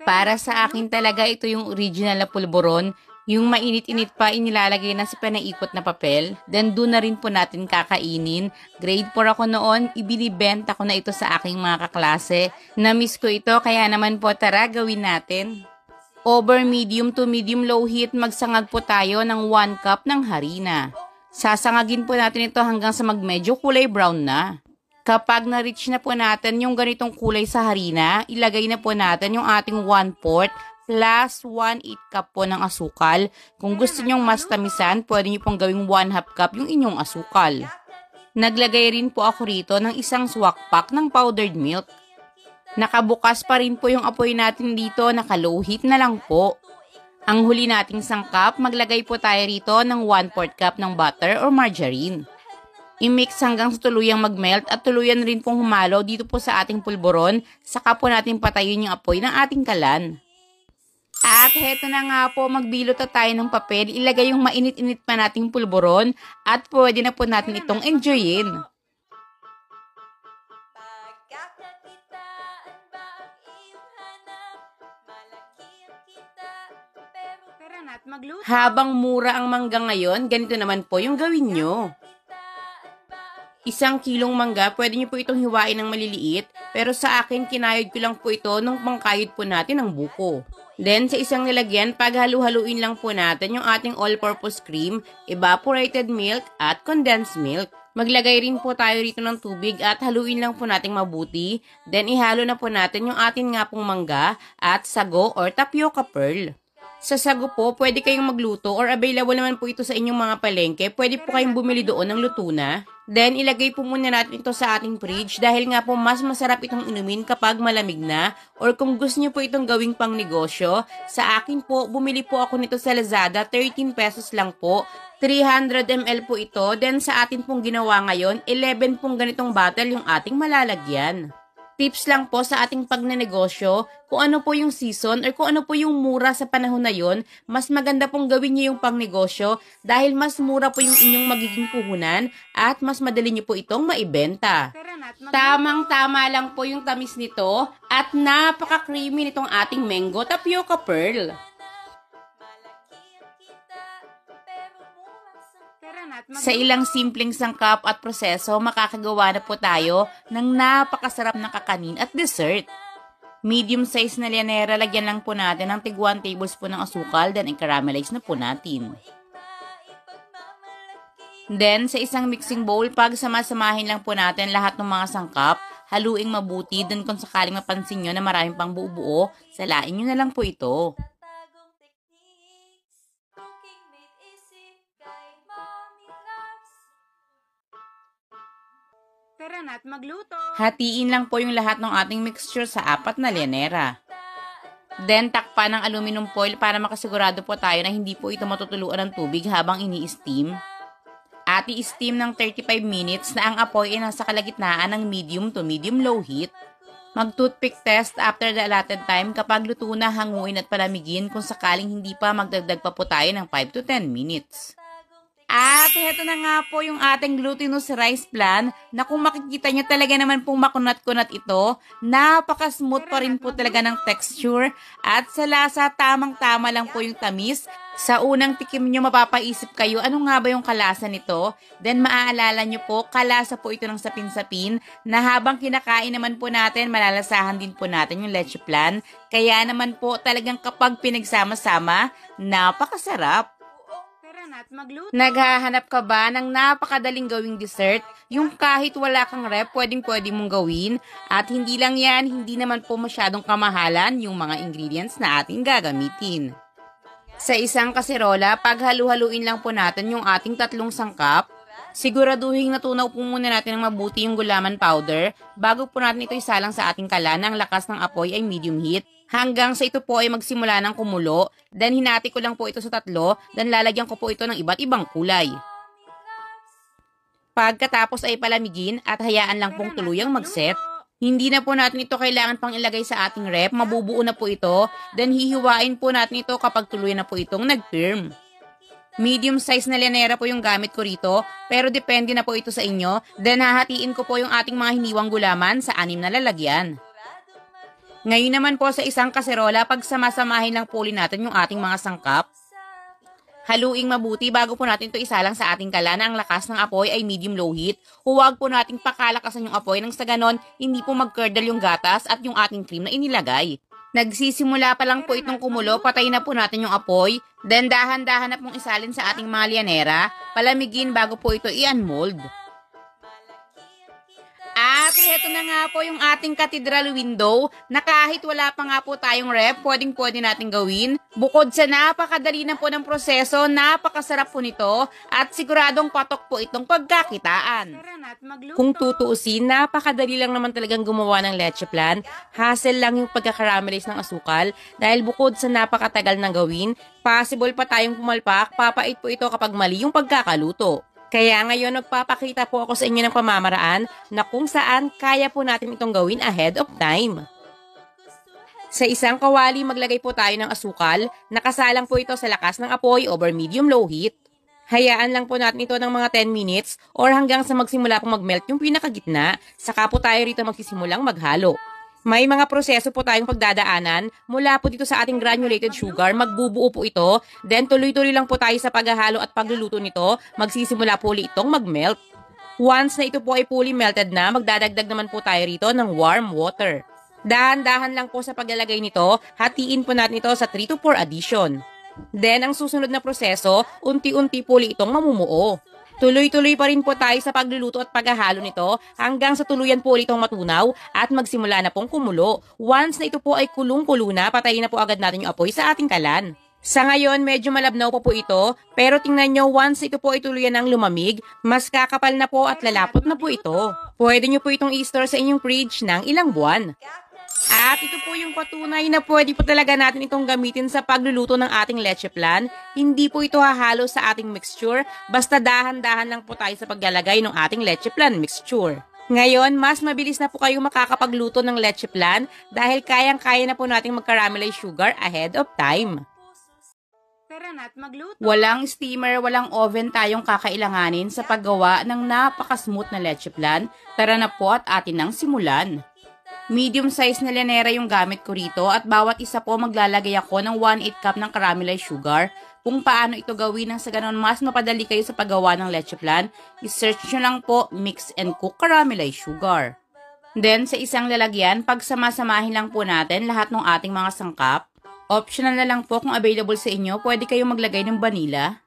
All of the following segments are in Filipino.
Para sa akin talaga ito yung original na pulburon, yung mainit-init pa inilalagay na sa panaikot na papel. Then doon na rin po natin kakainin. Grade 4 ako noon, ibinibenta ko na ito sa aking mga kaklase. Na-miss ko ito kaya naman po tara gawin natin. Over medium to medium low heat, magsangag po tayo ng 1 cup ng harina. Sasangagin po natin ito hanggang sa magmedyo kulay brown na. Kapag na-reach na po natin yung ganitong kulay sa harina, ilagay na po natin yung ating 1/4 plus 1/8 cup po ng asukal. Kung gusto nyong mas tamisan, pwede nyo pong gawing 1/2 cup yung inyong asukal. Naglagay rin po ako rito ng isang swak pack ng powdered milk. Nakabukas pa rin po yung apoy natin dito, naka-low heat na lang po. Ang huli nating sangkap, maglagay po tayo rito ng 1/4 cup ng butter or margarine. I-mix hanggang sa tuluyang mag-melt at tuluyan rin pong humalo dito po sa ating pulburon, saka po natin patayin yung apoy ng ating kalan. At heto na nga po, magbilot na tayo ng papel, ilagay yung mainit-init pa nating pulburon at pwede na po natin itong enjoyin. Habang mura ang mangga ngayon, ganito naman po yung gawin nyo. 1 kilong mangga, pwede nyo po itong hiwain ng maliliit, pero sa akin, kinayod ko lang po ito nung pangkayod po natin ng buko. Then, sa isang nilagyan, paghalu-haluin lang po natin yung ating all-purpose cream, evaporated milk, at condensed milk. Maglagay rin po tayo rito ng tubig at haluin lang po natin mabuti. Then, ihalo na po natin yung ating nga pong mangga at sago or tapioca pearl. Sa sago po, pwede kayong magluto or available naman po ito sa inyong mga palengke. Pwede po kayong bumili doon ng luto na. Then, ilagay po muna natin ito sa ating fridge dahil nga po mas masarap itong inumin kapag malamig na or kung gusto niyo po itong gawing pang negosyo. Sa akin po, bumili po ako nito sa Lazada, 13 pesos lang po. 300 ml po ito. Then, sa atin pong ginawa ngayon, 11 pong ganitong bottle yung ating malalagyan. Tips lang po sa ating pagnenegosyo, kung ano po yung season or kung ano po yung mura sa panahon na yon, mas maganda pong gawin niyo yung pangnegosyo dahil mas mura po yung inyong magiging puhunan at mas madali niyo po itong maibenta. Tamang-tama lang po yung tamis nito at napaka-creamy nitong ating mango tapioca pearl. Sa ilang simpleng sangkap at proseso, makakagawa na po tayo ng napakasarap na kakanin at dessert. Medium size na lianera, lagyan lang po natin ng tig 1 tablespoon ng asukal, then i-caramelize na po natin. Then, sa isang mixing bowl, pagsamasamahin lang po natin lahat ng mga sangkap, haluing mabuti, then kung sakaling mapansin nyo na maraming pang buo-buo, salain nyo na lang po ito. Tara na't magluto! Hatiin lang po yung lahat ng ating mixture sa 4 na lianera. Then, takpan ng aluminum foil para makasigurado po tayo na hindi po ito matutuluan ng tubig habang ini-steam. At i-steam ng 35 minutes na ang apoy ay nasa kalagitnaan ng medium to medium low heat. Mag-toothpick test after the allotted time. Kapag luto na, hanguin at palamigin. Kung sakaling hindi pa, magdagdag pa po tayo ng 5 to 10 minutes. At heto na nga po yung ating glutinous rice flan na kung makikita nyo talaga naman pong makunat-kunat ito, napaka-smooth pa rin po talaga ng texture at sa lasa tamang-tama lang po yung tamis. Sa unang tikim nyo mapapaisip kayo ano nga ba yung kalasa nito, then maaalala nyo po kalasa po ito ng sapin-sapin na habang kinakain naman po natin malalasahan din po natin yung leche flan. Kaya naman po talagang kapag pinagsama-sama, napakasarap. Naghahanap ka ba ng napakadaling gawing dessert? Yung kahit wala kang rep, pwedeng-pwede mong gawin. At hindi lang yan, hindi naman po masyadong kamahalan yung mga ingredients na ating gagamitin. Sa isang kaserola, paghalu-haluin lang po natin yung ating 3 sangkap. Siguraduhin natunaw po muna natin ng mabuti yung gulaman powder bago po natin ito isalang sa ating kalan. Ang lakas ng apoy ay medium heat. Hanggang sa ito po ay magsimula ng kumulo, then hinati ko lang po ito sa 3, then lalagyan ko po ito ng iba't ibang kulay. Pagkatapos ay palamigin at hayaan lang pong tuluyang mag-set. Hindi na po natin ito kailangan pang ilagay sa ating rep, mabubuo na po ito, then hihiwain po natin ito kapag tuluyan na po itong nag-firm. Medium size na lianera po yung gamit ko rito, pero depende na po ito sa inyo, then hahatiin ko po yung ating mga hiniwang gulaman sa 6 na lalagyan. Ngayon naman po sa isang kaserola, pagsamasamahin lang po ulit natin yung ating mga sangkap. Haluing mabuti bago po natin ito isalang sa ating kalan na ang lakas ng apoy ay medium-low heat. Huwag po nating pakalakasan yung apoy nang sa ganon hindi po mag-curdle yung gatas at yung ating cream na inilagay. Nagsisimula pa lang po itong kumulo, patayin na po natin yung apoy. Then dahan-dahan na pong isalin sa ating mga lianera, palamigin bago po ito i-unmold. At ito na nga po yung ating cathedral window na kahit wala pa nga po tayong ref, pwede natin gawin. Bukod sa napakadali na po ng proseso, napakasarap po nito at siguradong patok po itong pagkakitaan. Kung tutuusin, napakadali lang naman talagang gumawa ng leche plan. Hassle lang yung pagkakaramelize ng asukal dahil bukod sa napakatagal ng gawin, possible pa tayong pumalpak, papait po ito kapag mali yung pagkakaluto. Kaya ngayon magpapakita po ako sa inyo ng pamamaraan na kung saan kaya po natin itong gawin ahead of time. Sa isang kawali maglagay po tayo ng asukal, nakasalang po ito sa lakas ng apoy over medium-low heat. Hayaan lang po natin ito ng mga 10 minutes or hanggang sa magsimula pong mag-melt yung pinakagitna, saka po tayo rito magsisimulang maghalo. May mga proseso po tayong pagdadaanan. Mula po dito sa ating granulated sugar, magbubuo po ito. Then tuloy-tuloy lang po tayo sa paghahalo at pagluluto nito. Magsisimula po ulit itong mag-melt. Once na ito po ay fully melted na, magdadagdag naman po tayo rito ng warm water. Dahan-dahan lang po sa paglalagay nito, hatiin po natin ito sa 3 to 4 addition. Then ang susunod na proseso, unti-unti po ulit itong mamumuo. Tuloy-tuloy pa rin po tayo sa pagluluto at paghahalo nito hanggang sa tuluyan po ulit itong matunaw at magsimula na pong kumulo. Once na ito po ay kulong-kulo na, patayin na po agad natin yung apoy sa ating kalan. Sa ngayon, medyo malabnaw pa po ito, pero tingnan nyo, once ito po ay tuluyan ng lumamig, mas kakapal na po at lalapot na po ito. Pwede nyo po itong i-store sa inyong fridge ng ilang buwan. At ito po yung patunay na pwede po talaga natin itong gamitin sa pagluluto ng ating leche plan. Hindi po ito hahalo sa ating mixture, basta dahan-dahan lang po tayo sa paglalagay ng ating leche plan mixture. Ngayon, mas mabilis na po kayong makakapagluto ng leche plan dahil kayang-kaya na po nating mag-caramelize sugar ahead of time. Tara na't magluto. Walang steamer, walang oven tayong kakailanganin sa paggawa ng napaka-smooth na leche plan. Tara na po at atin nang simulan. Medium size na lianera yung gamit ko rito at bawat isa po maglalagay ako ng 1/8 cup ng caramelized sugar. Kung paano ito gawin nang sa ganon mas mapadali kayo sa paggawa ng leche plan, i-search nyo lang po mix and cook caramelized sugar. Then sa isang lalagyan, pagsamasamahin lang po natin lahat ng ating mga sangkap. Optional na lang po kung available sa inyo, pwede kayong maglagay ng vanilla.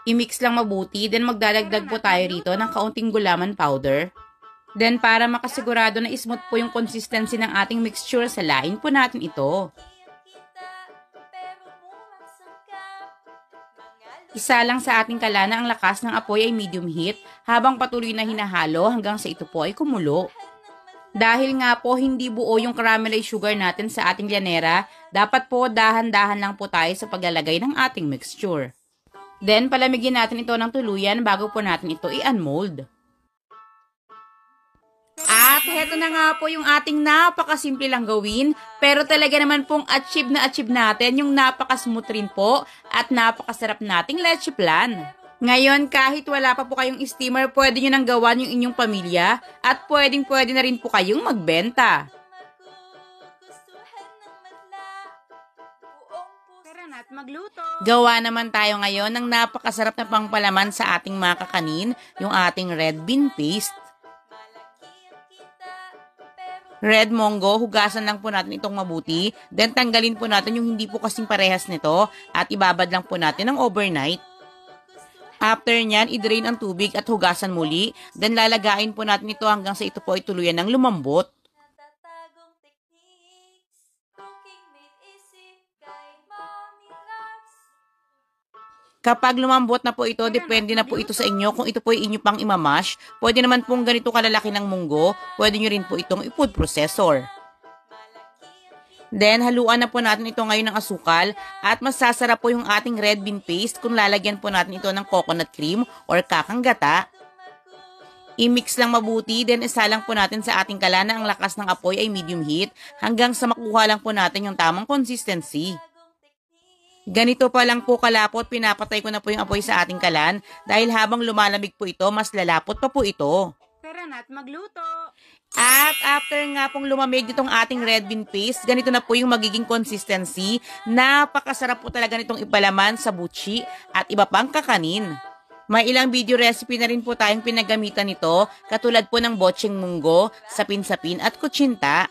I-mix lang mabuti, then magdadagdag po tayo rito ng kaunting gulaman powder. Then para makasigurado na smooth po yung consistency ng ating mixture, salain po natin ito. Isa lang sa ating kalana ang lakas ng apoy ay medium heat habang patuloy na hinahalo hanggang sa ito po ay kumulo. Dahil nga po hindi buo yung caramelized sugar natin sa ating lianera, dapat po dahan-dahan lang po tayo sa paglalagay ng ating mixture. Then palamigin natin ito ng tuluyan bago po natin ito i-unmold. At heto na nga po yung ating napakasimple lang gawin, pero talaga naman pong achieve natin yung napakasmooth rin po at napakasarap nating leche plan. Ngayon, kahit wala pa po kayong steamer, pwede nyo nang gawan yung inyong pamilya at pwede na rin po kayong magbenta. Tara na't magluto. Gawa naman tayo ngayon ng napakasarap na pangpalaman sa ating mga kakanin, yung ating red bean paste. Red Mongo, hugasan lang po natin itong mabuti. Then tanggalin po natin yung hindi po kasing parehas nito at ibabad lang po natin ng overnight. After nyan, i-drain ang tubig at hugasan muli. Then lalagain po natin ito hanggang sa ito po ay tuluyan ng lumambot. Kapag lumambot na po ito, depende na po ito sa inyo kung ito po ay inyo pang imamash. Pwede naman pong ganito kalalaki ng munggo, pwede nyo rin po itong i-food processor. Then, haluan na po natin ito ngayon ng asukal at masasarap po yung ating red bean paste kung lalagyan po natin ito ng coconut cream or kakang gata. I-mix lang mabuti, then isalang po natin sa ating kalana ang lakas ng apoy ay medium heat hanggang sa makuha lang po natin yung tamang consistency. Ganito pa lang po kalapot, pinapatay ko na po yung apoy sa ating kalan dahil habang lumalamig po ito, mas lalapot pa po ito. Tara na't magluto. At after nga pong lumamig itong ating red bean paste, ganito na po yung magiging consistency. Napakasarap po talaga nitong ipalaman sa butchi at iba pang kakanin. May ilang video recipe na rin po tayong pinagamitan nito, katulad po ng bocheng munggo, sapin-sapin at kutsinta.